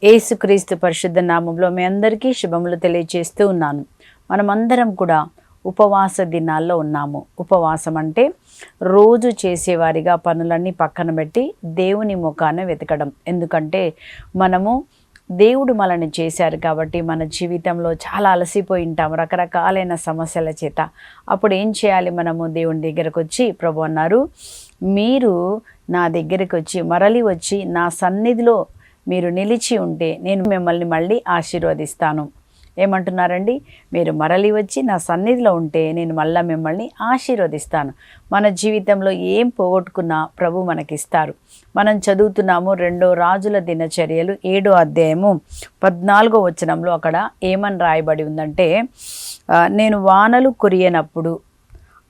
యేసుక్రీస్తు పరిశుద్ధ నామంలో మీ అందరికీ శుభములు తెలియజేస్తూ ఉన్నాను. మనమందరం కూడా ఉపవాస దినాల్లో ఉన్నాము. ఉపవాసం అంటే రోజు చేసేవారిగా పనులన్నీ పక్కన పెట్టి దేవుని ముఖాన్ని వెతకడం. ఎందుకంటే మనము దేవుడు మనల్ని చేశారు కాబట్టి మన జీవితంలో చాలా అలసిపోయి ఉంటాము రకరకాలైన సమస్యల చేత. అప్పుడు ఏం చేయాలి? మనము దేవుని దగ్గరకు వచ్చి, ప్రభు అన్నారు, మీరు నా దగ్గరికి వచ్చి మరలి వచ్చి నా సన్నిధిలో మీరు నిలిచి ఉంటే నేను మిమ్మల్ని మళ్ళీ ఆశీర్వదిస్తాను. ఏమంటున్నారండి? మీరు మరలి వచ్చి నా సన్నిధిలో ఉంటే నేను మళ్ళీ మిమ్మల్ని ఆశీర్వదిస్తాను. మన జీవితంలో ఏం పోగొట్టుకున్నా ప్రభు మనకిస్తారు. మనం చదువుతున్నాము 2 రాజుల దినచర్యలు 7వ అధ్యాయము 14వ వచనంలో. అక్కడ ఏమని రాయబడి ఉందంటే, నేను వానలు కురియనప్పుడు,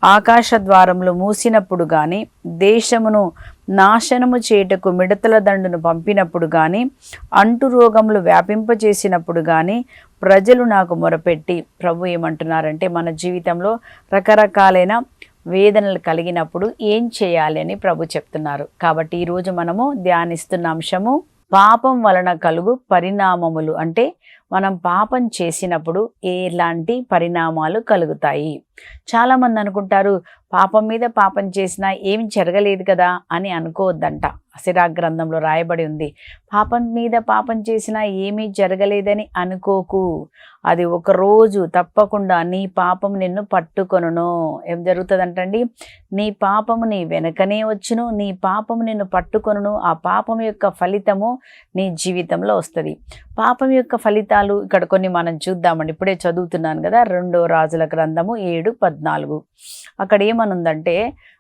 ఆకాశ ద్వారములు మూసినప్పుడు కానీ, దేశమును నాశనము చేయుటకు మిడతల దండును పంపినప్పుడు కానీ, అంటు రోగములు వ్యాపింపచేసినప్పుడు కానీ ప్రజలు నాకు మొరపెట్టి. ప్రభు ఏమంటున్నారంటే, మన జీవితంలో రకరకాలైన వేదనలు కలిగినప్పుడు ఏం చేయాలి అని ప్రభు చెప్తున్నారు. కాబట్టి ఈరోజు మనము ధ్యానిస్తున్న అంశము పాపం వలన కలుగు పరిణామములు. అంటే మనం పాపం చేసినప్పుడు ఎలాంటి పరిణామాలు కలుగుతాయి. చాలామంది అనుకుంటారు, పాపం మీద పాపం చేసినా ఏమి జరగలేదు కదా అని అనుకోవద్దంట. సిరా గ్రంథంలో రాయబడి ఉంది, పాపం మీద పాపం చేసినా ఏమీ జరగలేదని అనుకోకు. అది ఒకరోజు తప్పకుండా నీ పాపం నిన్ను పట్టుకొనును. ఏం జరుగుతుందంటండి? నీ పాపము నీ వెనకనే వచ్చును, నీ పాపము నిన్ను పట్టుకొనును. ఆ పాపం యొక్క ఫలితము నీ జీవితంలో వస్తుంది. పాపం యొక్క ఫలితాలు ఇక్కడ కొన్ని మనం చూద్దామండి. ఇప్పుడే చదువుతున్నాను కదా, 2వ రాజుల గ్రంథము 7:14. అక్కడ ఏమనుందంటే,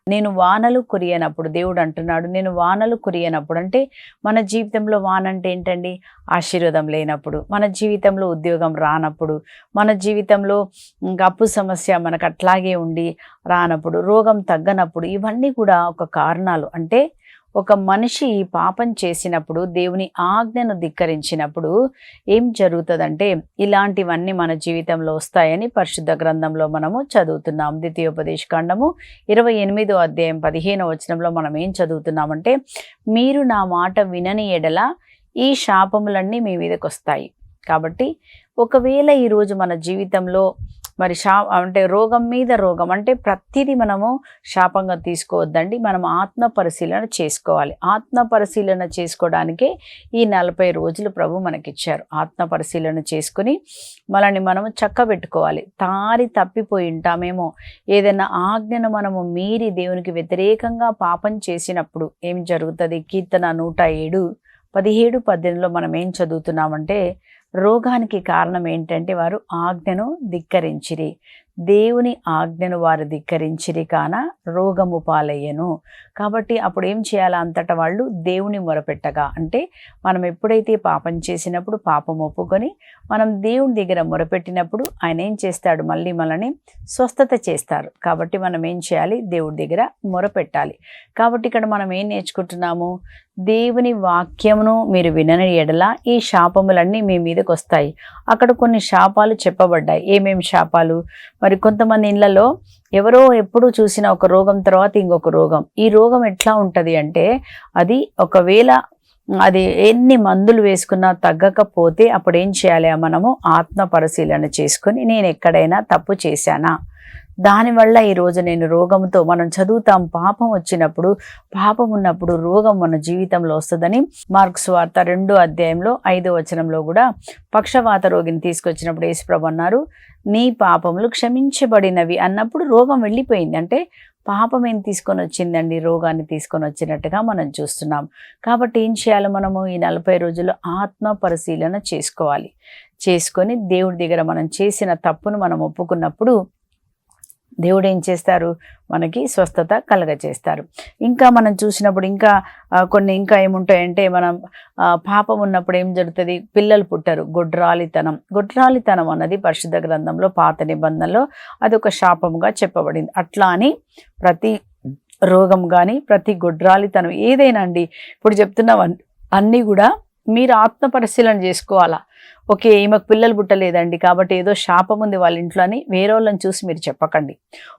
నేను వానలు కురియనప్పుడు, దేవుడు అంటున్నాడు, నేను వానలు కురియనప్పుడు. అంటే మన జీవితంలో వాన అంటే ఏంటండి? ఆశీర్వాదం లేనప్పుడు, మన జీవితంలో ఉద్యోగం రానప్పుడు, మన జీవితంలో అప్పు సమస్య మనకు అట్లాగే ఉండి రానప్పుడు, రోగం తగ్గనప్పుడు, ఇవన్నీ కూడా ఒక కారణాలు. అంటే ఒక మనిషి పాపం చేసినప్పుడు, దేవుని ఆజ్ఞను ధిక్కరించినప్పుడు ఏం జరుగుతుందంటే ఇలాంటివన్నీ మన జీవితంలో వస్తాయని పరిశుద్ధ గ్రంథంలో మనము చదువుతున్నాం. ద్వితీయోపదేశకాండము 28వ అధ్యాయం 15వ వచనంలో మనం ఏం చదువుతున్నామంటే, మీరు నా మాట వినని ఎడల ఈ శాపములన్నీ మీ మీదకి వస్తాయి. కాబట్టి ఒకవేళ ఈరోజు మన జీవితంలో మరి అంటే రోగం మీద రోగం, అంటే ప్రతిదీ మనము శాపంగా తీసుకోవద్దండి. మనం ఆత్మ పరిశీలన చేసుకోవాలి. ఆత్మ పరిశీలన చేసుకోవడానికే ఈ 40 రోజులు ప్రభు మనకిచ్చారు. ఆత్మ పరిశీలన చేసుకుని మనల్ని మనము చక్కబెట్టుకోవాలి. తప్పిపోయి ఉంటామేమో, ఏదైనా ఆజ్ఞను మనము మీరి దేవునికి వ్యతిరేకంగా పాపం చేసినప్పుడు ఏం జరుగుతుంది? కీర్తన 107:17-18లో మనం ఏం చదువుతున్నామంటే, రోగానికి కారణం ఏంటంటే వారు ఆజ్ఞను ధిక్కరించిరి, దేవుని ఆజ్ఞను వారు ధిక్కరించిరి కాన రోగము పాలయ్యను. కాబట్టి అప్పుడు ఏం చేయాలి? అంతటా వాళ్ళు దేవుని మొరపెట్టగా, అంటే మనం ఎప్పుడైతే పాపం చేసినప్పుడు పాపం ఒప్పుకొని మనం దేవుని దగ్గర మొరపెట్టినప్పుడు ఆయన ఏం చేస్తాడు? మళ్ళీ మనల్ని స్వస్థత చేస్తారు. కాబట్టి మనం ఏం చేయాలి? దేవుడి దగ్గర మొరపెట్టాలి. కాబట్టి ఇక్కడ మనం ఏం నేర్చుకుంటున్నాము? దేవుని వాక్యమును మీరు వినని ఎడల ఈ శాపములన్నీ మీ మీదకి వస్తాయి. అక్కడ కొన్ని శాపాలు చెప్పబడ్డాయి. ఏమేమి శాపాలు? మరి కొంతమంది ఇళ్లలో ఎవరో ఎప్పుడు చూసిన ఒక రోగం తర్వాత ఇంకొక రోగం. ఈ రోగం ఎట్లా ఉంటుంది అంటే, అది ఒకవేళ అది ఎన్ని మందులు వేసుకున్నా తగ్గకపోతే అప్పుడు ఏం చేయాలి? మనము ఆత్మ పరిశీలన చేసుకొని, నేను ఎక్కడైనా తప్పు చేశానా? దానివల్ల ఈరోజు నేను రోగంతో, మనం చదువుతాం, పాపం వచ్చినప్పుడు, పాపం ఉన్నప్పుడు రోగం మన జీవితంలో వస్తుందని. మార్కు సువార్త 2వ అధ్యాయంలో 5వ వచనంలో కూడా పక్షవాత రోగిని తీసుకొచ్చినప్పుడు యేసుప్రభు అన్నారు, నీ పాపములు క్షమించబడినవి అన్నప్పుడు రోగం వెళ్ళిపోయింది. అంటే పాపం ఏం తీసుకొని వచ్చిందండి? రోగాన్ని తీసుకొని వచ్చినట్టుగా మనం చూస్తున్నాం. కాబట్టి ఏం చేయాలి? మనము ఈ 40 రోజులు ఆత్మ పరిశీలన చేసుకోవాలి. చేసుకొని దేవుడి దగ్గర మనం చేసిన తప్పును మనం ఒప్పుకున్నప్పుడు దేవుడు ఏం చేస్తారు? మనకి స్వస్థత కలగచేస్తారు. ఇంకా మనం చూసినప్పుడు ఇంకా ఏముంటాయంటే, మనం పాపం ఉన్నప్పుడు ఏం జరుగుతుంది? పిల్లలు పుట్టరు. గొడ్రాలితనం అన్నది పరిశుద్ధ గ్రంథంలో పాత నిబంధనలో అదొక శాపముగా చెప్పబడింది. అట్లా అని ప్రతి రోగం కానీ, ప్రతి గొడ్రాలితనం ఏదైనా అండి, ఇప్పుడు చెప్తున్న అన్నీ కూడా మీరు ఆత్మ పరిశీలన చేసుకోవాలా. ఓకే, ఈమెకు పిల్లలు పుట్టలేదండి కాబట్టి ఏదో శాపం ఉంది వాళ్ళ ఇంట్లో అని వేరే వాళ్ళని చూసి మీరు చెప్పకండి.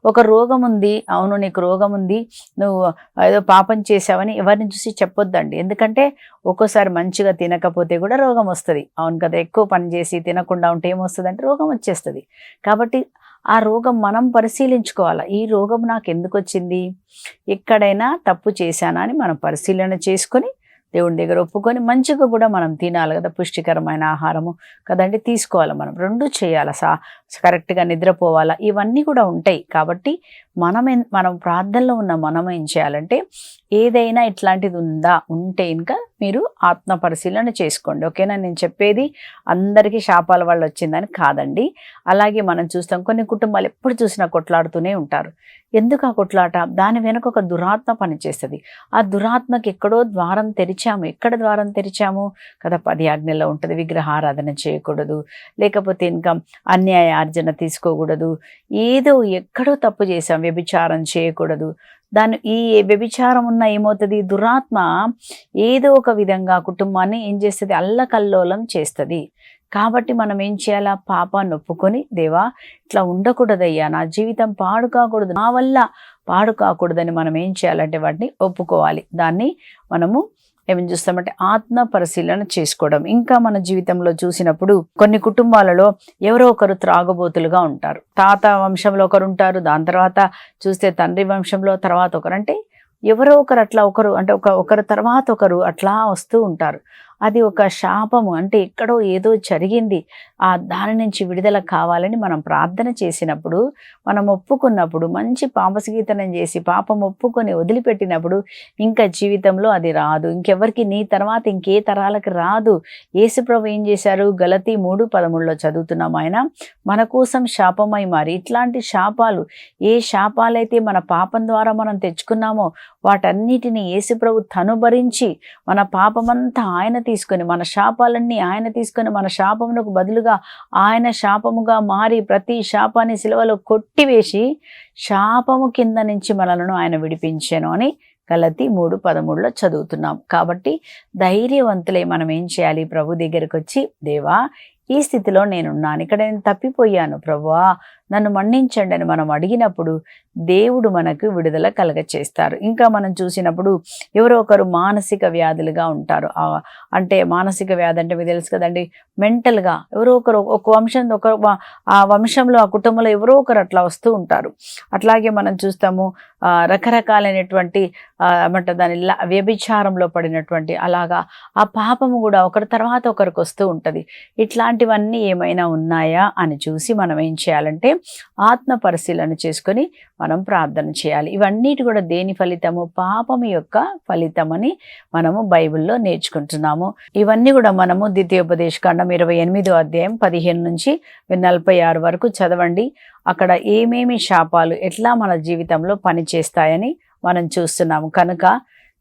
ఒక రోగం ఉంది, అవును నీకు రోగం ఉంది, నువ్వు ఏదో పాపం చేసావని ఎవరిని చూసి చెప్పొద్దండి. ఎందుకంటే ఒక్కోసారి మంచిగా తినకపోతే కూడా రోగం వస్తుంది. అవును కదా, ఎక్కువ పని చేసి తినకుండా ఉంటే ఏమొస్తుంది అంటే రోగం వచ్చేస్తుంది. కాబట్టి ఆ రోగం మనం పరిశీలించుకోవాలా. ఈ రోగం నాకు ఎందుకు వచ్చింది, ఎక్కడైనా తప్పు చేశానా అని మనం పరిశీలన చేసుకొని దేవుని దగ్గర ఒప్పుకొని మంచిగా కూడా మనం తినాలి కదా, పుష్టికరమైన ఆహారము కదండి తీసుకోవాలి. మనం రెండు చేయాలి, కరెక్ట్గా నిద్రపోవాలా, ఇవన్నీ కూడా ఉంటాయి. కాబట్టి మనం ప్రార్థనలో ఉన్న మనం ఏం చేయాలంటే ఏదైనా ఇట్లాంటిది ఉంటే ఇంకా మీరు ఆత్మ పరిశీలన చేసుకోండి. ఓకేనా, నేను చెప్పేది అందరికీ శాపాల వల్ల వచ్చిందని కాదండి. అలాగే మనం చూస్తాం కొన్ని కుటుంబాలు ఎప్పుడు చూసినా కొట్లాడుతూనే ఉంటారు. ఎందుకు ఆ కొట్లాట? దాని వెనుక ఒక దురాత్మ పనిచేస్తుంది. ఆ దురాత్మకి ఎక్కడో ద్వారం తెరిచాము. ఎక్కడ ద్వారం తెరిచాము కదా, 10 ఆజ్ఞల్లో ఉంటుంది. విగ్రహారాధన చేయకూడదు, లేకపోతే ఇంకా అన్యాయార్జన తీసుకోకూడదు, ఏదో ఎక్కడో తప్పు చేసాం, వ్యభిచారం చేయకూడదు. ఈ వ్యభిచారం ఉన్న ఏమవుతుంది, దురాత్మ ఏదో ఒక విధంగా కుటుంబాన్ని ఏం చేస్తుంది, అల్లకల్లోలం చేస్తుంది. కాబట్టి మనం ఏం చేయాలా, పాపాన్ని ఒప్పుకొని దేవా ఇట్లా ఉండకూడదయ్యా, నా జీవితం పాడు కాకూడదు, నా వల్ల పాడు కాకూడదని మనం ఏం చేయాలంటే వాటిని ఒప్పుకోవాలి. దాన్ని మనము ఏమని చూస్తామంటే ఆత్మ పరిశీలన చేసుకోవడం. ఇంకా మన జీవితంలో చూసినప్పుడు కొన్ని కుటుంబాలలో ఎవరో ఒకరు త్రాగుబోతులుగా ఉంటారు. తాత వంశంలో ఒకరు ఉంటారు, దాని తర్వాత చూస్తే తండ్రి వంశంలో తర్వాత ఒకరు, అంటే ఎవరో ఒకరు అట్లా ఒకరు తర్వాత ఒకరు అట్లా వస్తూ ఉంటారు. అది ఒక శాపము, అంటే ఎక్కడో ఏదో జరిగింది, దాని నుంచి విడుదల కావాలని మనం ప్రార్థన చేసినప్పుడు, మనం ఒప్పుకున్నప్పుడు, మంచి పాపసగీతనం చేసి పాపం ఒప్పుకొని వదిలిపెట్టినప్పుడు ఇంకా జీవితంలో అది రాదు, ఇంకెవరికి నీ తర్వాత ఇంకే తరాలకు రాదు. యేసుప్రభు ఏం చేశారు, గలతీ 3:13 చదువుతున్నాం, ఆయన మన కోసం శాపమై మారి. ఇట్లాంటి శాపాలు, ఏ శాపాలైతే మన పాపం ద్వారా మనం తెచ్చుకున్నామో వాటన్నిటిని యేసుప్రభు తను భరించి, మన పాపమంతా ఆయన తీసుకొని, మన శాపాలన్నీ ఆయన తీసుకొని, మన శాపమునకు బదులుగా ఆయన శాపముగా మారి ప్రతి శాపాన్ని సిలువలో కొట్టివేసి శాపము కింద నుంచి మనలను ఆయన విడిపించాను అని గలతీ 3:13 చదువుతున్నాం. కాబట్టి ధైర్యవంతులై మనం ఏం చేయాలి, ప్రభు దగ్గరికి వచ్చి దేవా ఈ స్థితిలో నేనున్నాను, ఇక్కడ నేను తప్పిపోయాను ప్రభువా నన్ను మన్నించండి అని మనం అడిగినప్పుడు దేవుడు మనకు విడుదల కలగచేస్తారు. ఇంకా మనం చూసినప్పుడు ఎవరో ఒకరు మానసిక వ్యాధులుగా ఉంటారు. అంటే మానసిక వ్యాధి అంటే మీకు తెలుసు కదండి, మెంటల్గా ఎవరో ఒకరు, ఆ వంశంలో ఆ కుటుంబంలో ఎవరో ఒకరు అట్లా వస్తూ ఉంటారు. అట్లాగే మనం చూస్తాము రకరకాలైనటువంటి ఏమంటారు దాని వ్యభిచారంలో పడినటువంటి, అలాగా ఆ పాపము కూడా ఒకరి తర్వాత ఒకరికి వస్తూ ఉంటుంది. ఇట్లాంటివన్నీ ఏమైనా ఉన్నాయా అని చూసి మనం ఏం చేయాలంటే ఆత్మ పరిశీలన చేసుకొని మనం ప్రార్థన చేయాలి. ఇవన్నిటి కూడా దేని ఫలితము, పాపం యొక్క ఫలితమని మనము బైబిల్లో నేర్చుకుంటున్నాము. ఇవన్నీ కూడా మనము ద్వితీయోపదేశకాండం 28వ అధ్యాయం 15 నుంచి 46 వరకు చదవండి. అక్కడ ఏమేమి శాపాలు ఎట్లా మన జీవితంలో పనిచేస్తాయని మనం చూస్తున్నాము. కనుక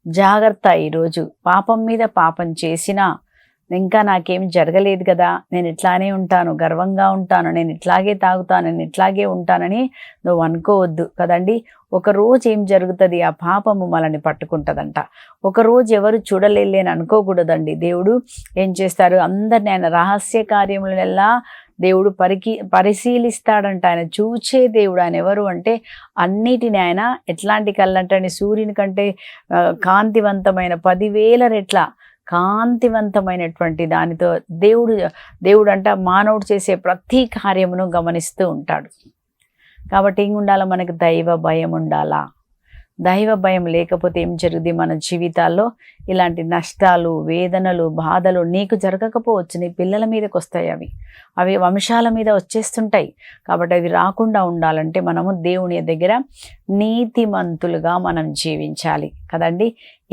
జాగ్రత్త, ఈరోజు పాపం మీద పాపం చేసినా ఇంకా నాకేం జరగలేదు కదా, నేను ఇట్లానే ఉంటాను, గర్వంగా ఉంటాను, నేను ఇట్లాగే తాగుతాను, నేను ఇట్లాగే ఉంటానని నువ్వు అనుకోవద్దు కదండి. ఒకరోజు ఏం జరుగుతుంది, ఆ పాపము మనల్ని పట్టుకుంటుందంట. ఒకరోజు ఎవరు చూడలేని అనుకోకూడదండి. దేవుడు ఏం చేస్తారు, అందరిని ఆయన రహస్య కార్యములనెల్లా దేవుడు పరిశీలిస్తాడంట. ఆయన చూచే దేవుడు. ఆయన ఎవరు అంటే అన్నిటిని ఆయన ఎట్లాంటి కళ్ళంటే సూర్యుని కంటే కాంతివంతమైన 10,000 రెట్ల కాంతివంతమైనటువంటి దానితో దేవుడు అంట మానవుడు చేసే ప్రతి కార్యమును గమనిస్తూ ఉంటాడు. కాబట్టి ఏం ఉండాలా, మనకు దైవ భయం ఉండాలా. దైవ భయం లేకపోతే ఏం జరుగుతుంది, మన జీవితాల్లో ఇలాంటి నష్టాలు, వేదనలు, బాధలు నీకు జరగకపోవచ్చు, నీ పిల్లల మీదకి వస్తాయి. అవి వంశాల మీద వచ్చేస్తుంటాయి. కాబట్టి అవి రాకుండా ఉండాలంటే మనము దేవుని దగ్గర నీతిమంతులుగా మనం జీవించాలి కదండి.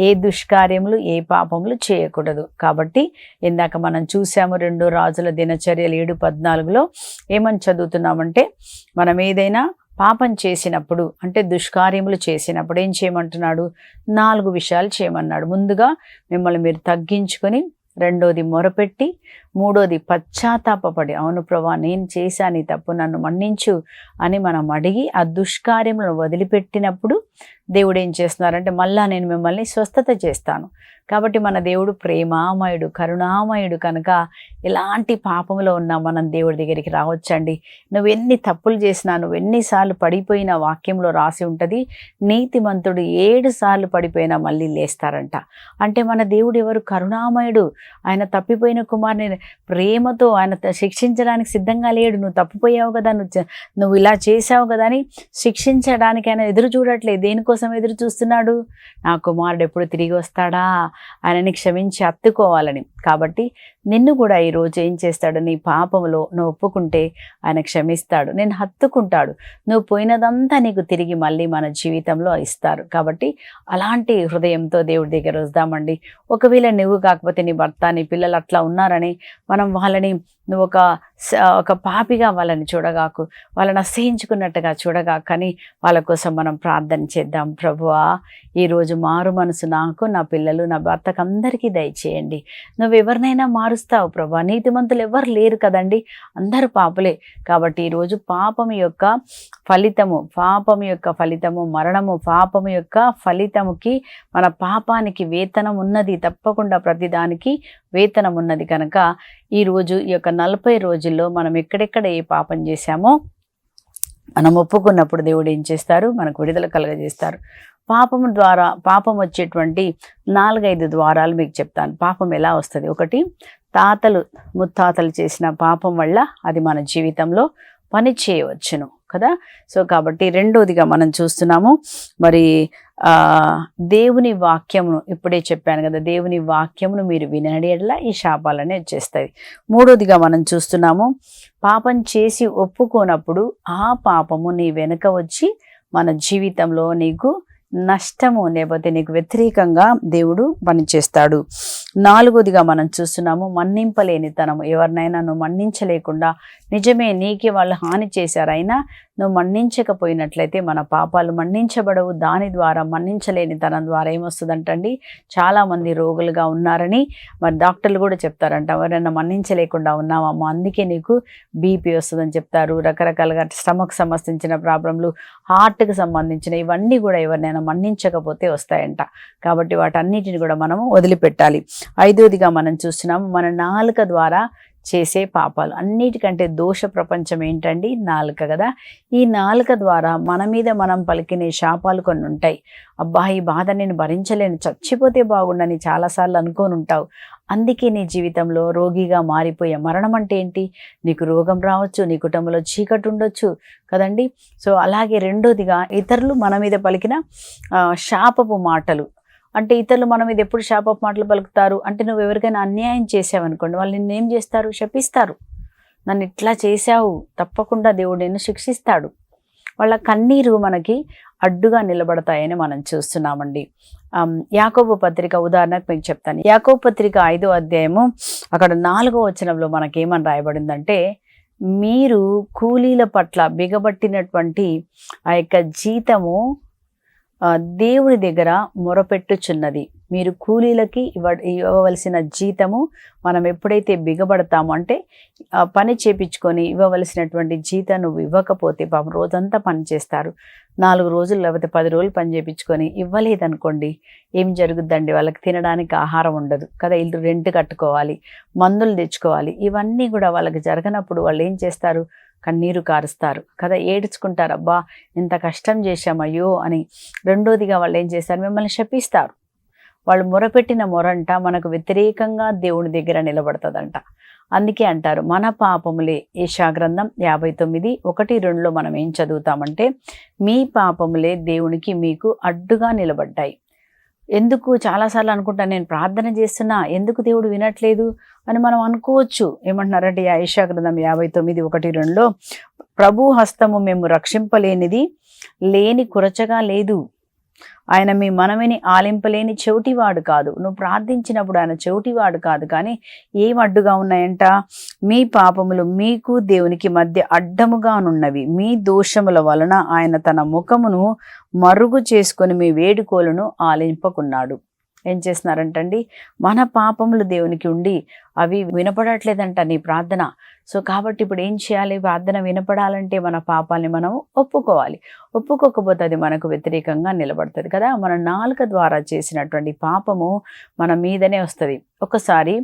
ఏ దుష్కార్యములు, ఏ పాపములు చేయకూడదు. కాబట్టి ఇందాక మనం చూసాము 2 రాజుల దినచర్యలు 7:14 ఏమని చదువుతున్నామంటే, మనం ఏదైనా పాపం చేసినప్పుడు, అంటే దుష్కార్యములు చేసినప్పుడు ఏం చేయమంటున్నాడు, 4 విషయాలు చేయమన్నాడు. ముందుగా మిమ్మల్ని మీరు తగ్గించుకొని, రెండోది మొరపెట్టి, మూడోది పశ్చాత్తాపపడి, అవును ప్రభా నేను చేశాను ఈ తప్పు, నన్ను మన్నించు అని మనం అడిగి ఆ దుష్కార్యములను వదిలిపెట్టినప్పుడు దేవుడు ఏం చేస్తున్నారంటే మళ్ళా నేను మిమ్మల్ని స్వస్థత చేస్తాను. కాబట్టి మన దేవుడు ప్రేమామయుడు, కరుణామయుడు కనుక ఎలాంటి పాపంలో ఉన్నా మనం దేవుడి దగ్గరికి రావచ్చండి. నువ్వు ఎన్ని తప్పులు చేసినా, నువ్వు ఎన్నిసార్లు పడిపోయిన వాక్యంలో రాసి ఉంటుంది, నీతిమంతుడు 7 సార్లు పడిపోయినా మళ్ళీ లేస్తారంట. అంటే మన దేవుడు ఎవరు? కరుణామయుడు. ఆయన తప్పిపోయిన కుమారుని ప్రేమతో ఆయన శిక్షించడానికి సిద్ధంగా లేడు. నువ్వు తప్పిపోయావు కదా, నువ్వు ఇలా చేసావు కదా అని శిక్షించడానికి ఆయన ఎదురు చూడట్లేదు. దేనికోసం ఎదురు చూస్తున్నాడు? నా కుమారుడు ఎప్పుడు తిరిగి వస్తాడా, ఆయనని క్షమించి హత్తుకోవాలని. కాబట్టి నిన్ను కూడా ఈరోజు ఏం చేస్తాడు? నీ పాపములో నువ్వు ఒప్పుకుంటే ఆయన క్షమిస్తాడు, నేను హత్తుకుంటాడు. నువ్వు పోయినదంతా నీకు తిరిగి మళ్ళీ మన జీవితంలో ఇస్తారు. కాబట్టి అలాంటి హృదయంతో దేవుడి దగ్గర వద్దామండి. ఒకవేళ నువ్వు కాకపోతే నీ భర్త, నీ పిల్లలు అట్లా ఉన్నారని మనం వాళ్ళని నువ్వు ఒక పాపిగా వాళ్ళని చూడగాకు, వాళ్ళని అసహించుకున్నట్టుగా చూడగా, కానీ వాళ్ళ కోసం మనం ప్రార్థన చేద్దాం. ప్రభువా ఈరోజు మారు మనసు నాకు, నా పిల్లలు, నా భర్తకు అందరికీ దయచేయండి. నువ్వు ఎవరినైనా మారుస్తావు ప్రభా. నీతిమంతులు ఎవరు లేరు కదండి, అందరూ పాపులే. కాబట్టి ఈరోజు పాపము యొక్క ఫలితము మరణము. పాపము యొక్క ఫలితముకి, మన పాపానికి వేతనం ఉన్నది. తప్పకుండా ప్రతిదానికి వేతనం ఉన్నది. కనుక ఈరోజు ఈ యొక్క 40 రోజుల్లో మనం ఎక్కడెక్కడ ఏ పాపం చేశామో మనం ఒప్పుకున్నప్పుడు దేవుడు ఏం చేస్తారు? మనకు విడుదల కలుగజేస్తారు. పాపం వచ్చేటువంటి 4-5 ద్వారాలు మీకు చెప్తాను. పాపం ఎలా వస్తుంది? ఒకటి, తాతలు ముత్తాతలు చేసిన పాపం వల్ల అది మన జీవితంలో పని చేయవచ్చును కదా. సో కాబట్టి రెండోదిగా మనం చూస్తున్నాము మరి దేవుని వాక్యమును, ఇప్పుడే చెప్పాను కదా, దేవుని వాక్యమును మీరు వినడి ఎడల ఈ శాపాలనే వచ్చేస్తాయి. మూడోదిగా మనం చూస్తున్నాము, పాపం చేసి ఒప్పుకోనప్పుడు ఆ పాపము నీ వెనుక వచ్చి మన జీవితంలో నీకు నష్టము, లేకపోతే నీకు వ్యతిరేకంగా దేవుడు పనిచేస్తాడు. నాలుగోదిగా మనం చూస్తున్నాము, మన్నింపలేనితనము. ఎవరినైనా నువ్వు మన్నించలేకుండా, నిజమే నీకే వాళ్ళు హాని చేశారైనా నువ్వు మన్నించకపోయినట్లయితే మన పాపాలు మన్నించబడవు. దాని ద్వారా మన్నించలేనితనం ద్వారా ఏమొస్తుందంటండి, చాలామంది రోగులుగా ఉన్నారని మరి డాక్టర్లు కూడా చెప్తారంట. ఎవరైనా మన్నించలేకుండా ఉన్నావమ్మా, అందుకే నీకు బీపీ వస్తుందని చెప్తారు. రకరకాలుగా స్టమక్ సంబంధించిన ప్రాబ్లంలు, హార్ట్కి సంబంధించిన ఇవన్నీ కూడా ఎవరినైనా మన్నించకపోతే వస్తాయంట. కాబట్టి వాటన్నిటిని కూడా మనము వదిలిపెట్టాలి. ఐదోదిగా మనం చూస్తున్నాము, మన నాలుక ద్వారా చేసే పాపాలు. అన్నిటికంటే దోష ప్రపంచం ఏంటండి? నాలుక కదా. ఈ నాలుక ద్వారా మన మీద మనం పలికినే శాపాలు కొన్ని ఉంటాయి. అబ్బా ఈ బాధ నేను భరించలేను, చచ్చిపోతే బాగుండని చాలాసార్లు అనుకొని ఉంటావు. అందుకే నీ జీవితంలో రోగిగా మారిపోయే. మరణం అంటే ఏంటి? నీకు రోగం రావచ్చు, నీ కుటుంబంలో చీకటి ఉండొచ్చు కదండి. సో అలాగే రెండోదిగా ఇతరులు మన మీద పలికిన శాపపు మాటలు. అంటే ఇతరులు మన మీద ఎప్పుడు శాపపు మాటలు పలుకుతారు అంటే, నువ్వు ఎవరికైనా అన్యాయం చేసావనుకోండి, వాళ్ళు నిన్నేం చేస్తారు? శపిస్తారు. నన్ను ఇట్లా చేశావు, తప్పకుండా దేవుడు నిన్ను శిక్షిస్తాడు. వాళ్ళ కన్నీరు మనకి అడ్డుగా నిలబడతాయని మనం చూస్తున్నామండి. యాకోబు పత్రిక ఉదాహరణకు మీకు చెప్తాను. యాకోబు పత్రిక 5వ అధ్యాయము అక్కడ 4వ వచనంలో మనకేమని రాయబడిందంటే, మీరు కూలీల పట్ల బిగబట్టినటువంటి ఆ యొక్క జీతము దేవుని దగ్గర మొరపెట్టుచున్నది. మీరు కూలీలకి ఇవ్వవలసిన జీతము మనం ఎప్పుడైతే బిగబడతామో, అంటే పని చేపించుకొని ఇవ్వవలసినటువంటి జీతం నువ్వు ఇవ్వకపోతే, పాపం రోజంతా పని చేస్తారు, 4 రోజులు లేకపోతే 10 రోజులు పని చేపించుకొని ఇవ్వలేదనుకోండి, ఏం జరుగుద్దండి? వాళ్ళకి తినడానికి ఆహారం ఉండదు కదా, ఇల్లు రెంట్ కట్టుకోవాలి, మందులు తెచ్చుకోవాలి. ఇవన్నీ కూడా వాళ్ళకి జరగనప్పుడు వాళ్ళు ఏం చేస్తారు? కన్నీరు కారుస్తారు కదా, ఏడ్చుకుంటారు, అబ్బా ఇంత కష్టం చేశామయ్యో అని. రెండోదిగా వాళ్ళు ఏం చేస్తారు? మిమ్మల్ని శపిస్తారు. వాళ్ళు మొరపెట్టిన మొరంట మనకు వ్యతిరేకంగా దేవుని దగ్గర నిలబడుతుందంట. అందుకే అంటారు, మన పాపములే, యెషయా గ్రంథం 59:1-2లో మనం ఏం చదువుతామంటే, మీ పాపములే దేవునికి మీకు అడ్డుగా నిలబడ్డాయి. ఎందుకు? చాలాసార్లు అనుకుంటాను, నేను ప్రార్థన చేస్తున్నా ఎందుకు దేవుడు వినట్లేదు అని మనం అనుకోవచ్చు. ఏమంటున్నారంటే యెషయా గ్రంథం 59:1-2లో, ప్రభు హస్తము మేము రక్షింపలేనిది లేని కురచగా లేదు, ఆయన మీ మనవిని ఆలింపలేని చెవిటివాడు కాదు. నువ్వు ప్రార్థించినప్పుడు ఆయన చెవిటివాడు కాదు, కానీ ఏం అడ్డుగా ఉన్నాయంట? మీ పాపములు మీకు దేవునికి మధ్య అడ్డముగానున్నవి, మీ దోషముల వలన ఆయన తన ముఖమును మరుగు చేసుకొని మీ వేడుకోలను ఆలింపకున్నాడు. ఏం చేస్తున్నారంటండి, మన పాపములు దేవునికి ఉండి అవి వినపడట్లేదంట నీ ప్రార్థన. సో కాబట్టి ఇప్పుడు ఏం చేయాలి, ప్రార్థన వినపడాలంటే మన పాపాలని మనం ఒప్పుకోవాలి. ఒప్పుకోకపోతే అది మనకు వ్యతిరేకంగా నిలబడుతుంది కదా. మన నాలుక ద్వారా చేసినటువంటి పాపము మన మీదనే వస్తుంది. ఒకసారి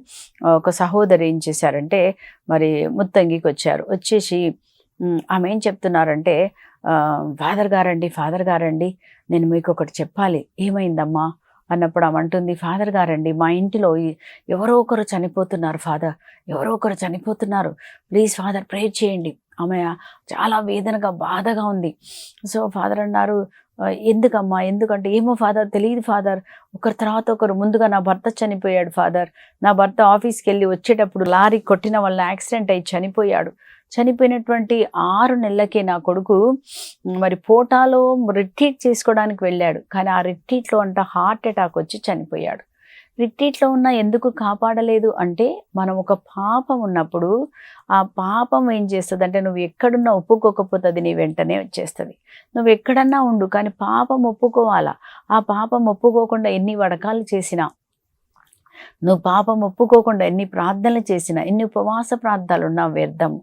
ఒక సహోదరి ఏం చేశారంటే మరి ముత్తంగికి వచ్చారు. వచ్చేసి ఆమె ఏం చెప్తున్నారంటే, ఫాదర్ గారండి నేను మీకు ఒకటి చెప్పాలి. ఏమైందమ్మా అన్నప్పుడు ఆమె అంటుంది, ఫాదర్ గారండి మా ఇంటిలో ఎవరో ఒకరు చనిపోతున్నారు ఫాదర్, ఎవరో ఒకరు చనిపోతున్నారు, ప్లీజ్ ఫాదర్ ప్రేయర్ చేయండి. ఆమె చాలా వేదనగా బాధగా ఉంది. సో ఫాదర్ అన్నారు, ఎందుకమ్మా, ఎందుకంటే ఏమో ఫాదర్ తెలియదు ఫాదర్, ఒకరి తర్వాత ఒకరు. ముందుగా నా భర్త చనిపోయాడు ఫాదర్, నా భర్త ఆఫీస్కి వెళ్ళి వచ్చేటప్పుడు లారీ కొట్టిన వల్ల యాక్సిడెంట్ అయి చనిపోయాడు. చనిపోయినటువంటి 6 నెలలకే నా కొడుకు మరి పోటాలో రిట్రీట్ చేసుకోవడానికి వెళ్ళాడు. కానీ ఆ రిట్రీట్లో హార్ట్ అటాక్ వచ్చి చనిపోయాడు. రిట్రీట్లో ఉన్న ఎందుకు కాపాడలేదు అంటే, మనం ఒక పాపం ఉన్నప్పుడు ఆ పాపం ఏం చేస్తుంది అంటే, నువ్వు ఎక్కడున్నా ఒప్పుకోకపోతే అది నీ వెంటనే వచ్చేస్తుంది. నువ్వు ఎక్కడన్నా ఉండు కానీ పాపం ఒప్పుకోవాలా. ఆ పాపం ఒప్పుకోకుండా ఎన్ని వడకాలు చేసినా, నువ్వు పాపం ఒప్పుకోకుండా ఎన్ని ప్రార్థనలు చేసినా, ఎన్ని ఉపవాస ప్రార్థనలు ఉన్నా వ్యర్థము.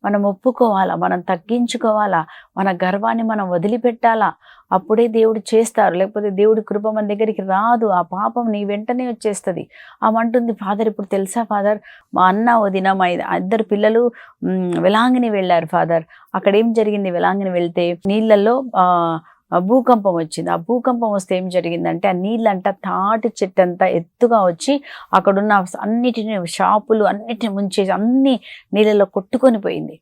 మనం ఒప్పుకోవాలా, మనం తగ్గించుకోవాలా, మన గర్వాన్ని మనం వదిలిపెట్టాలా. అప్పుడే దేవుడు చేస్తారు. లేకపోతే దేవుడి కృప మన దగ్గరికి రాదు. ఆ పాపం నీ వెంటనే వచ్చేస్తుంది. ఆమె అంటుంది, ఫాదర్ ఇప్పుడు తెలుసా ఫాదర్, మా అన్న వదిన మా 2 పిల్లలు వెలాంగిని వెళ్ళారు ఫాదర్. అక్కడ ఏం జరిగింది, వెలాంగిని వెళ్తే నీళ్ళల్లో భూకంపం వచ్చింది. ఆ భూకంపం వస్తే ఏం జరిగిందంటే, ఆ నీళ్ళంట తాటి చెట్టు అంతా ఎత్తుగా వచ్చి అక్కడున్న అన్నిటిని షాపులు అన్నిటిని ముంచేసి అన్ని నీళ్ళలో కొట్టుకొని పోయింది.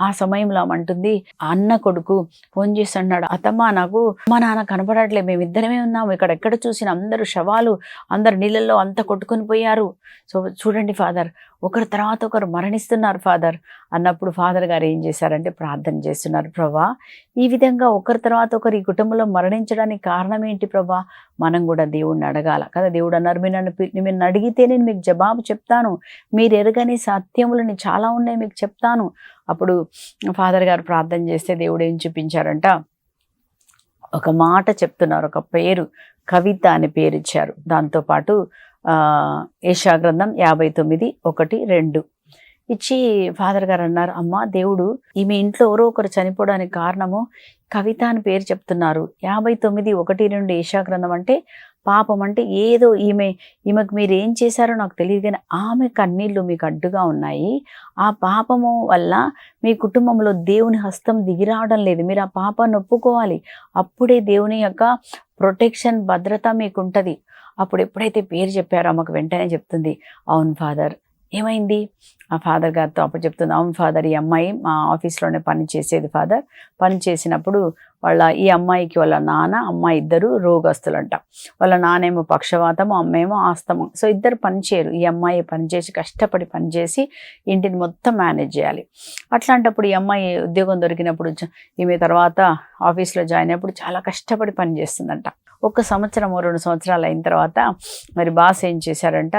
ఆ సమయంలో అంటుంది, ఆ అన్న కొడుకు ఫోన్ చేసి అన్నాడు, అత్తమ్మ నాకు మా నాన్న కనపడట్లేదు, మేమిద్దరమే ఉన్నాము, ఇక్కడ ఎక్కడ చూసిన అందరూ శవాలు, అందరు నీళ్ళల్లో అంతా కొట్టుకొని పోయారు. సో చూడండి ఫాదర్, ఒకరి తర్వాత ఒకరు మరణిస్తున్నారు ఫాదర్ అన్నప్పుడు ఫాదర్ గారు ఏం చేశారంటే ప్రార్థన చేస్తున్నారు, ప్రభా ఈ విధంగా ఒకరి తర్వాత ఒకరు ఈ కుటుంబంలో మరణించడానికి కారణం ఏంటి ప్రభా, మనం కూడా దేవుడిని అడగాల కదా. దేవుడు అన్నారు, మీరు అడిగితే నేను మీకు జవాబు చెప్తాను, మీరు ఎరగని సత్యములని చాలా ఉన్నాయి మీకు చెప్తాను. అప్పుడు ఫాదర్ గారు ప్రార్థన చేస్తే దేవుడు ఏం చూపించారంట, ఒక మాట చెప్తున్నారు, ఒక పేరు కవిత అనే పేరు ఇచ్చారు. దాంతోపాటు యెషయా గ్రంథం 59:1-2 ఇచ్చి ఫాదర్ గారు అన్నారు, అమ్మ దేవుడు ఈమె ఇంట్లో ఎవరో ఒకరు చనిపోవడానికి కారణము కవిత అని పేరు చెప్తున్నారు. 59:1-2 యెషయా గ్రంథం అంటే పాపం అంటే ఏదో ఈమెకు మీరు ఏం చేశారో నాకు తెలియదు, కానీ ఆమె కన్నీళ్ళు మీకు అడ్డుగా ఉన్నాయి. ఆ పాపము వల్ల మీ కుటుంబంలో దేవుని హస్తం దిగిరావడం లేదు. మీరు ఆ పాపాన్ని ఒప్పుకోవాలి. అప్పుడే దేవుని యొక్క ప్రొటెక్షన్, భద్రత మీకు ఉంటుంది. అప్పుడు ఎప్పుడైతే పేరు చెప్పారో ఆమెకు వెంటనే చెప్తుంది, అవును ఫాదర్. ఏమైంది, ఆ ఫాదర్ గారితో అప్పుడు చెప్తుంది, అవును ఫాదర్, ఈ అమ్మాయి మా ఆఫీస్లోనే పని చేసేది ఫాదర్. పని చేసినప్పుడు ఈ అమ్మాయికి వాళ్ళ నాన్న అమ్మ ఇద్దరు రోగస్తులంట. వాళ్ళ నానేమో పక్షవాతము, అమ్మేమో ఆస్తమం. సో ఇద్దరు పనిచేయరు. ఈ అమ్మాయి పనిచేసి కష్టపడి పనిచేసి ఇంటిని మొత్తం మేనేజ్ చేయాలి. అట్లాంటప్పుడు ఈ అమ్మాయి ఉద్యోగం దొరికినప్పుడు ఈమె తర్వాత ఆఫీస్లో జాయిన్ అయినప్పుడు చాలా కష్టపడి పని చేస్తుందంట. 1 సంవత్సరం 2 సంవత్సరాలు అయిన తర్వాత మరి బాస్ ఏం చేశారంట,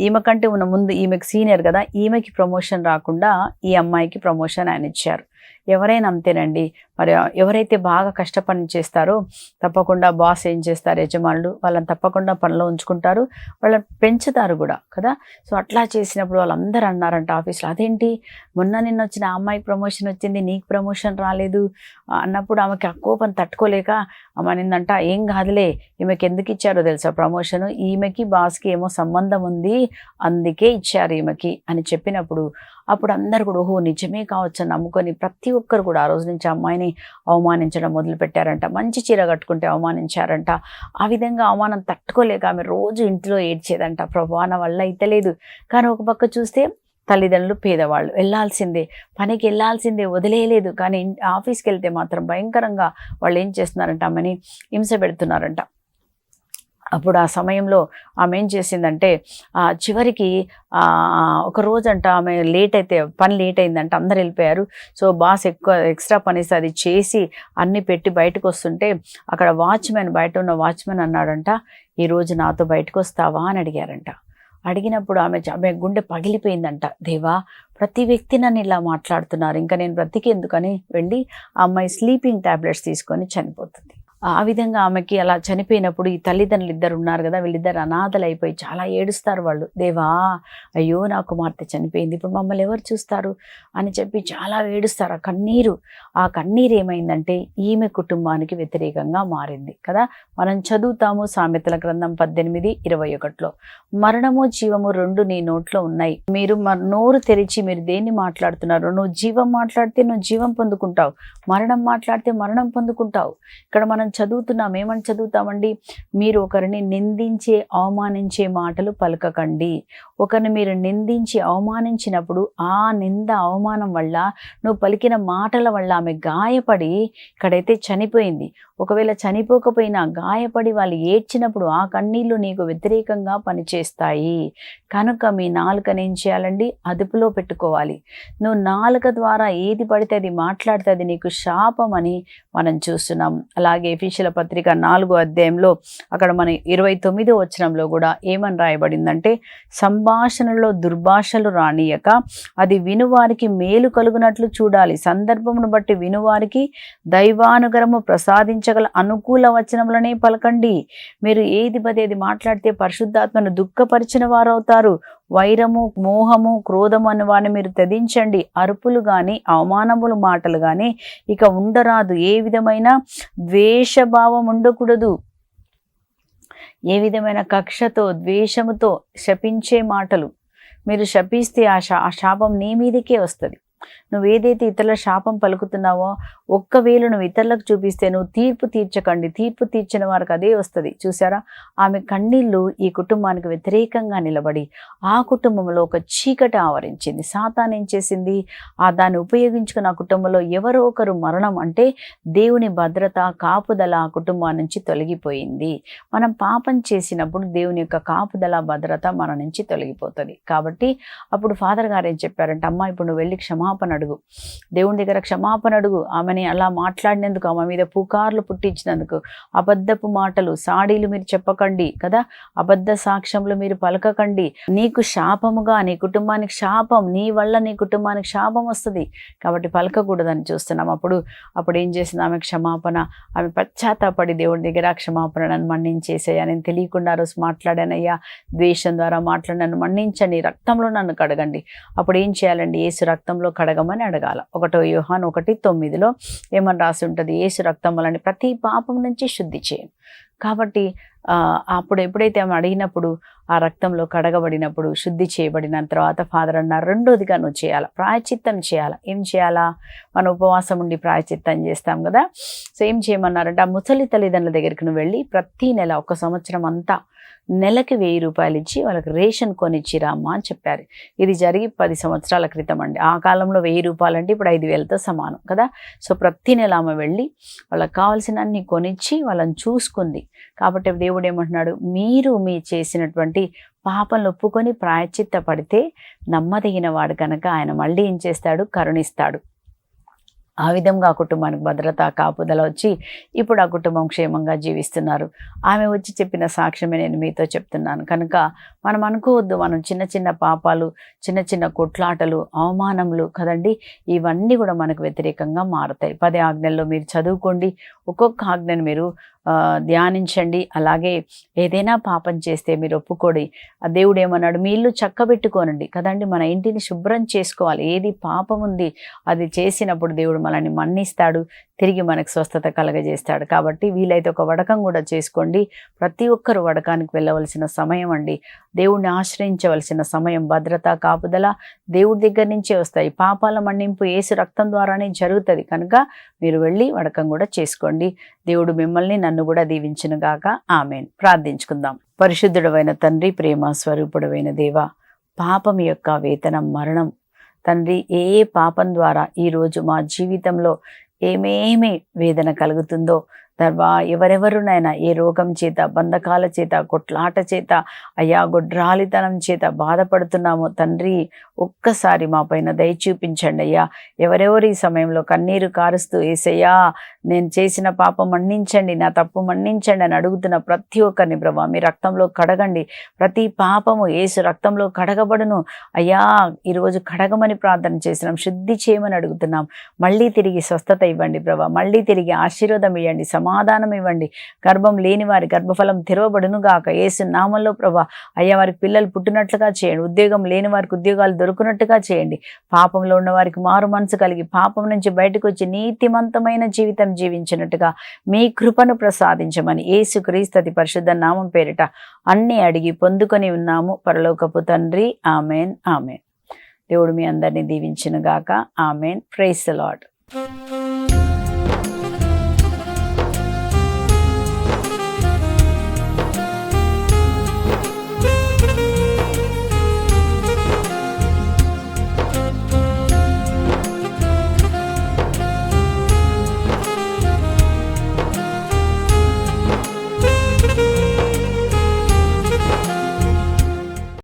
ఈమె కంటే ఉన్న ముందు ఈమెకి సీనియర్ కదా, ఈమెకి ప్రమోషన్ రాకుండా ఈ అమ్మాయికి ప్రమోషన్ ఆయన ఇచ్చారు. ఎవరైనా అంతేనండి. మరి ఎవరైతే బాగా కష్టపని చేస్తారో తప్పకుండా బాస్ ఏం చేస్తారు, యజమానులు వాళ్ళని తప్పకుండా పనిలో ఉంచుకుంటారు, వాళ్ళని పెంచుతారు కూడా కదా. సో అట్లా చేసినప్పుడు వాళ్ళందరూ అన్నారంట ఆఫీస్లో, అదేంటి నిన్న వచ్చిన ఆ అమ్మాయికి ప్రమోషన్ వచ్చింది, నీకు ప్రమోషన్ రాలేదు అన్నప్పుడు ఆమెకి ఆ కోపం తట్టుకోలేక అనిందంట, ఏం కాదులే, ఈమెకి ఎందుకు ఇచ్చారో తెలుసా ప్రమోషను, ఈమెకి బాస్కి ఏమో సంబంధం ఉంది అందుకే ఇచ్చారు ఈమెకి అని చెప్పినప్పుడు అప్పుడు అందరు కూడా ఓహో నిజమే కావచ్చు అని నమ్ముకొని ప్రతి ఒక్కరు కూడా ఆ రోజు నుంచి అమ్మాయిని అవమానించడం మొదలుపెట్టారంట. మంచి చీర కట్టుకుంటే అవమానించారంట. ఆ విధంగా అవమానం తట్టుకోలేక ఆమె రోజు ఇంట్లో ఏడ్చేదంట, ప్రభా నా వల్ల అయితలేదు. కానీ ఒక పక్క చూస్తే తల్లిదండ్రులు పేదవాళ్ళు, వెళ్ళాల్సిందే, పనికి వెళ్ళాల్సిందే, వదిలేయలేదు. కానీ ఆఫీస్కి వెళ్తే మాత్రం భయంకరంగా వాళ్ళు ఏం చేస్తున్నారంట, ఆమెని హింస పెడుతున్నారంట. అప్పుడు ఆ సమయంలో ఆమె ఏం చేసిందంటే చివరికి ఒక రోజంట ఆమె పని లేట్ అయిందంట, అందరు వెళ్ళిపోయారు. సో బాస్ ఎక్స్ట్రా పని అది చేసి అన్ని పెట్టి బయటకు వస్తుంటే అక్కడ బయట ఉన్న వాచ్మెన్ అన్నాడంట, ఈరోజు నాతో బయటకు వస్తావా అని అడిగారంట. అడిగినప్పుడు ఆమె గుండె పగిలిపోయిందంట, దేవా ప్రతి వ్యక్తి నన్ను ఇలా మాట్లాడుతున్నారు, ఇంకా నేను బ్రతికేందుకని వెళ్ళి ఆ అమ్మాయి స్లీపింగ్ ట్యాబ్లెట్స్ తీసుకొని చనిపోతుంది. ఆ విధంగా ఆమెకి అలా చనిపోయినప్పుడు ఈ తల్లిదండ్రులు ఇద్దరు ఉన్నారు కదా, వీళ్ళిద్దరు అనాథలు అయిపోయి చాలా ఏడుస్తారు వాళ్ళు. దేవా, అయ్యో నా కుమార్తె చనిపోయింది, ఇప్పుడు మమ్మల్ని ఎవరు చూస్తారు అని చెప్పి చాలా ఏడుస్తారు. ఆ కన్నీరు ఏమైందంటే ఈమె కుటుంబానికి వ్యతిరేకంగా మారింది కదా. మనం చదువుతాము సామెతల గ్రంథం 18:21లో, మరణము జీవము రెండు నీ నోట్లో ఉన్నాయి, మీరు నోరు తెరిచి మీరు దేన్ని మాట్లాడుతున్నారు? నువ్వు జీవం మాట్లాడితే నువ్వు జీవం పొందుకుంటావు, మరణం మాట్లాడితే మరణం పొందుకుంటావు. ఇక్కడ మనం చదువుతున్నాం, ఏమని చదువుతామండి? మీరు ఒకరిని నిందించే అవమానించే మాటలు పలకకండి. ఒకరిని మీరు నిందించి అవమానించినప్పుడు ఆ నింద అవమానం వల్ల నువ్వు పలికిన మాటల వల్ల ఆమె గాయపడి ఇక్కడైతే చనిపోయింది. ఒకవేళ చనిపోకపోయినా గాయపడి వాళ్ళు ఏడ్చినప్పుడు ఆ కన్నీళ్లు నీకు వ్యతిరేకంగా పనిచేస్తాయి. కనుక మీ నాలుకని ఏం చేయాలండి? అదుపులో పెట్టుకోవాలి. నువ్వు నాలుక ద్వారా ఏది పడితే అది మాట్లాడితే అది నీకు శాపం అని మనం చూస్తున్నాం. అలాగే ఎఫెసీయుల పత్రిక 4వ అధ్యాయంలో అక్కడ మన 29వ వచనంలో కూడా ఏమని రాయబడిందంటే, సంభాషణలో దుర్భాషలు రానియక అది వినువారికి మేలు కలుగునట్లు చూడాలి, సందర్భమును బట్టి వినువారికి దైవానుగ్రహము ప్రసాదించగల అనుకూల వచనములనే పలకండి. మీరు ఏది పదేది మాట్లాడితే పరిశుద్ధాత్మను దుఃఖపరిచిన వారు అవుతారు. వైరము, మోహము, క్రోధము అనే వారిని మీరు త్యజించండి. అరుపులు కానీ అవమానములు మాటలు కానీ ఇక ఉండరాదు. ఏ విధమైన ద్వేషభావం ఉండకూడదు. ఏ విధమైన కక్షతో ద్వేషముతో శపించే మాటలు మీరు శపిస్తే ఆ శాపం నీ మీదకే వస్తుంది. నువ్వు ఏదైతే ఇతరుల శాపం పలుకుతున్నావో ఒక్కవేళ నువ్వు ఇతరులకు చూపిస్తే నువ్వు తీర్పు తీర్చకండి, తీర్పు తీర్చిన వారికి అదే వస్తుంది. చూసారా, ఆమె కన్నీళ్ళు ఈ కుటుంబానికి వ్యతిరేకంగా నిలబడి ఆ కుటుంబంలో ఒక చీకటి ఆవరించింది. సాతాను ఏం చేసింది? దాన్ని ఉపయోగించుకుని ఆ కుటుంబంలో ఎవరో ఒకరు మరణం అంటే దేవుని భద్రత కాపుదల ఆ కుటుంబం నుంచి తొలగిపోయింది. మనం పాపం చేసినప్పుడు దేవుని యొక్క కాపుదల భద్రత మన నుంచి తొలగిపోతుంది. కాబట్టి అప్పుడు ఫాదర్ గారు ఏం చెప్పారంటే, అమ్మా ఇప్పుడు నువ్వు వెళ్ళి క్షమాపణ అడుగు, దేవుని దగ్గర క్షమాపణ అడుగు. ఆమెని అలా మాట్లాడినందుకు, ఆమె మీద పుకార్లు పుట్టించినందుకు, అబద్ధపు మాటలు సాడీలు మీరు చెప్పకండి కదా, అబద్ధ సాక్ష్యములు మీరు పలకకండి. నీకు శాపముగా నీ కుటుంబానికి శాపం, నీ వల్ల నీ కుటుంబానికి శాపం వస్తుంది కాబట్టి పలకకూడదని చూస్తున్నాం. అప్పుడు ఏం చేసింది? ఆమె క్షమాపణ, ఆమె పశ్చాత్తాపడి దేవుడి దగ్గర క్షమాపణ, నన్ను మన్నించేసేయ్యా, నేను తెలియకుండా రోజు మాట్లాడానయ్యా, ద్వేషం ద్వారా మాట్లాడి నన్ను మన్నించండి, రక్తంలో నన్ను కడగండి. అప్పుడు ఏం చేయాలండి? యేసు రక్తంలో కడగమని అడగాల. 1 యోహాను 1:9లో ఏమని రాసి ఉంటుంది? యేసు రక్తం వలని ప్రతి పాపం నుంచి శుద్ధి చేయను. కాబట్టి అప్పుడు ఎప్పుడైతే ఆమె అడిగినప్పుడు ఆ రక్తంలో కడగబడినప్పుడు శుద్ధి చేయబడిన తర్వాత ఫాదర్ అన్నారు, రెండోదిగా నువ్వు చేయాలా, ప్రాయచిత్తం చేయాలా. ఏం చేయాలా? మన ఉపవాసం ఉండి ప్రాయచిత్తం చేస్తాం కదా. సో ఏం చేయమన్నారంటే, ఆ ముసలి తల్లిదండ్రుల దగ్గరికి నువ్వు వెళ్ళి ప్రతి నెల 1 సంవత్సరం అంతా నెలకి 1000 రూపాయలు ఇచ్చి వాళ్ళకి రేషన్ కొనిచ్చిరామ్మా అని చెప్పారు. ఇది జరిగి 10 సంవత్సరాల క్రితం అండి. ఆ కాలంలో 1000 రూపాయలు అంటే ఇప్పుడు 5,000తో సమానం కదా. సో ప్రతి నెల ఆమె వెళ్ళి వాళ్ళకి కావాల్సినన్ని కొనిచ్చి వాళ్ళని చూసుకుంది. కాబట్టి దేవుడు ఏమంటున్నాడు? మీరు మీ చేసినటువంటి పాపంలో ఒప్పుకొని ప్రాయశ్చిత్త పడితే నమ్మదగిన వాడు కనుక ఆయన మళ్ళీ ఏం చేస్తాడు? కరుణిస్తాడు. ఆ విధంగా ఆ కుటుంబానికి భద్రత కాపుదల వచ్చి ఇప్పుడు ఆ కుటుంబం క్షేమంగా జీవిస్తున్నారు. ఆమె వచ్చి చెప్పిన సాక్ష్యమే నేను మీతో చెప్తున్నాను. కనుక మనం అనుకోవద్దు, మనం చిన్న చిన్న పాపాలు, చిన్న చిన్న కొట్లాటలు, అవమానములు కదండి, ఇవన్నీ కూడా మనకు వ్యతిరేకంగా మారుతాయి. 10 ఆజ్ఞల్లో మీరు చదువుకోండి, ఒక్కొక్క ఆజ్ఞను మీరు ధ్యానించండి. అలాగే ఏదైనా పాపం చేస్తే మీరు ఒప్పుకోండి. ఆ దేవుడు ఏమన్నాడు? మీ ఇల్లు చక్కబెట్టుకోనండి కదండి, మన ఇంటిని శుభ్రం చేసుకోవాలి. ఏది పాపం ఉంది అది చేసినప్పుడు దేవుడు మనల్ని మన్నిస్తాడు, తిరిగి మనకు స్వస్థత కలగజేస్తాడు. కాబట్టి వీలైతే ఒక వడకం కూడా చేసుకోండి. ప్రతి ఒక్కరు వడకానికి వెళ్ళవలసిన సమయం అండి, దేవుడిని ఆశ్రయించవలసిన సమయం. భద్రత కాపుదల దేవుడి దగ్గర నుంచే వస్తాయి. పాపాల మన్నింపు యేసు రక్తం ద్వారానే జరుగుతుంది. కనుక మీరు వెళ్ళి వడకం కూడా చేసుకోండి. దేవుడు మిమ్మల్ని నన్ను కూడా దీవించునుగాక. ఆమేన్. ప్రార్థించుకుందాం. పరిశుద్ధుడవైన తండ్రి, ప్రేమ స్వరూపుడవైన దేవ, పాపం యొక్క వేతనం మరణం తండ్రి. ఏ పాపం ద్వారా ఈరోజు మా జీవితంలో ఏమేమి వేదన కలుగుతుందో తర్వా ఎవరెవరునైనా ఏ రోగం చేత, బంధకాల చేత, కొట్లాట చేత, అయ్యా గొడ్రాలితనం చేత బాధపడుతున్నామో తండ్రి, ఒక్కసారి మా పైన దయ చూపించండి అయ్యా. ఎవరెవరు ఈ సమయంలో కన్నీరు కారుస్తూ యేసయ్యా నేను చేసిన పాపం మన్నించండి, నా తప్పు మన్నించండి అని అడుగుతున్న ప్రతి ఒక్కరిని ప్రభా మీ రక్తంలో కడగండి. ప్రతి పాపము యేసు రక్తంలో కడగబడును అయ్యా. ఈరోజు కడగమని ప్రార్థన చేసినాం, శుద్ధి చేయమని అడుగుతున్నాం. మళ్ళీ తిరిగి స్వస్థత ఇవ్వండి ప్రభా, మళ్ళీ తిరిగి ఆశీర్వాదం ఇవ్వండి, సమాధానం ఇవ్వండి. గర్భం లేని వారి గర్భఫలం తెరవబడును గాక యేసు నామంలో ప్రభా. అయ్యా వారికి పిల్లలు పుట్టినట్లుగా చేయండి. ఉద్యోగం లేని వారికి ఉద్యోగాలు దొరుకునట్టుగా చేయండి. పాపంలో ఉన్న వారికి మారు మనసు కలిగి పాపం నుంచి బయటకు వచ్చి నీతిమంతమైన జీవితం జీవించినట్టుగా మీ కృపను ప్రసాదించమని యేసుక్రీస్తు అతి పరిశుద్ధ నామం పేరిట అన్నీ అడిగి పొందుకొని ఉన్నాము పరలోకపు తండ్రి. ఆమెన్. ఆమెన్. దేవుడు మీ అందరినీ దీవించును గాక. ఆమెన్. Praise the lord.